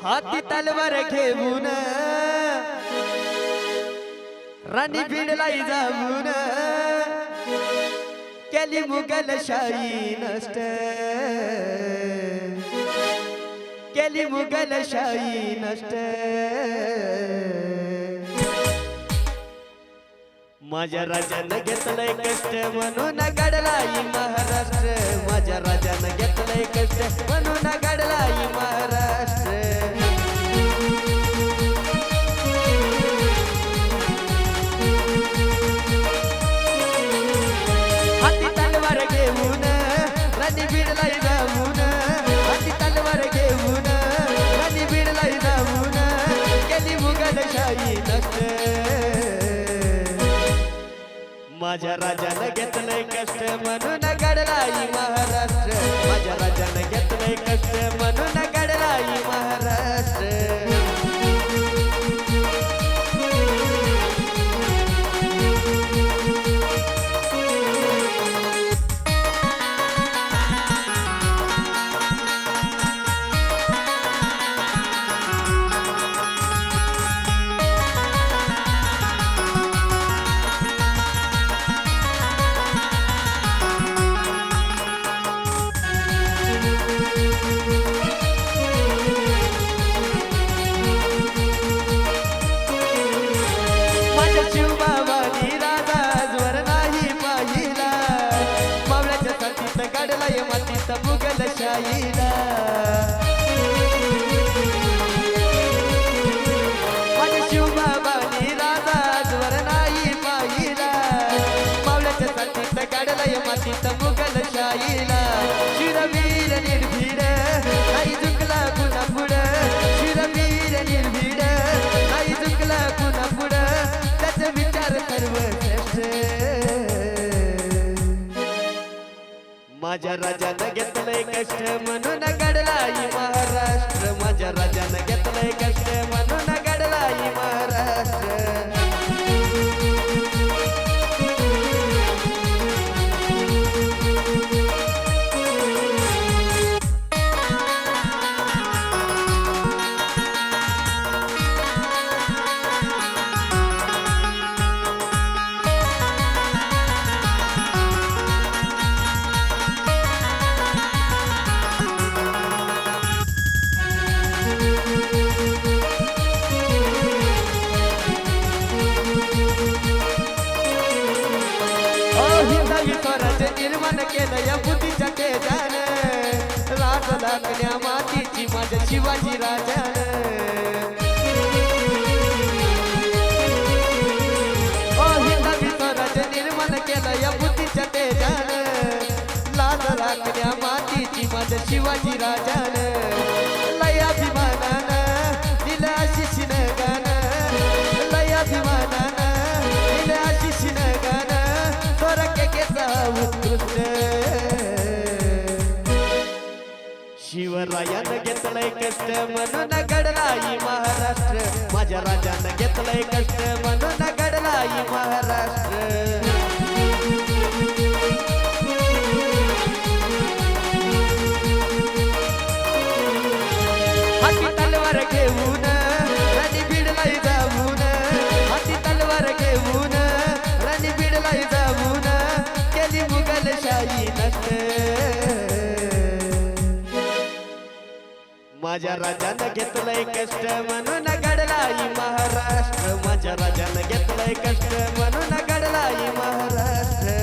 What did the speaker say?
हाती तलवार घेऊन राणी भिडलाई जाऊन केली मुघलशाही नष्ट, केली मुघलशाही नष्ट। माझ्या राजानं घेतलंय कष्ट म्हणून घडलाय महाराष्ट्र, माझ्या राजानं घेतलंय कष्ट म्हणून घडलाय महाराष्ट्र। हाती तलवार घेऊन राणी भिडलाई जाऊन, हाती तलवार घेऊन राणी भिडलाई जाऊन केली मुघलशाही नष्ट। माझ्या राजानं घेतलंय कष्ट म्हणून घडलाय महाराष्ट्र, माझ्या राजानं घेतलंय कष्ट म्हणून घडलाय महाराष्ट्र। मातीत मुघलशाहीला माझ्या शिवबाबानी राजा आजवर नाही पाहिला, मावळ्याच्या साथीत काढलाय मातीत मुघलशाहीला। शिरवीर निर्भीड नाही झुकला कुणा पुढं, शिरवीर निर्भीड नाही झुकला कुणा पुढं, त्याचे विचार सर्वश्रेष्ठ। माझ्या राजानं घेतलंय कष्ट म्हणून घडलाय महाराष्ट्र, माझ्या राजानं घेतलंय कष्ट म्हणून घडलाय महाराष्ट्र। स्वराज्य निर्माण केलं या बुद्धीच्या तेजानं, राज लागण्या मातीची माझ्या शिवाजी राजानं। हिंदवी स्वराज्य निर्माण केलं या बुद्धीच्या तेजानं, लाज लागण्या मातीची माझ्या शिवाजी राजानं। लय अभिमानानं दिलं आशिषीनं गाणं, लय अभिमानानं दिलं आशिषीनं गाणं, उत्कृष्ट। शिवरायानं घेतलंय कष्ट म्हणून घडलाय महाराष्ट्र, माझ्या राजानं घेतलंय कष्ट म्हणून घडलाय महाराष्ट्र। हाती तलवार घेऊन राणी भिडलाई जाऊन, हाती तलवार घेऊन राणी भिडलाई जाऊन केली मुघलशाही नष्ट। माझ्या राजानं घेतलंय कष्ट म्हणून घडलाय महाराष्ट्र, माझ्या राजानं घेतलंय कष्ट म्हणून घडलाय महाराष्ट्र।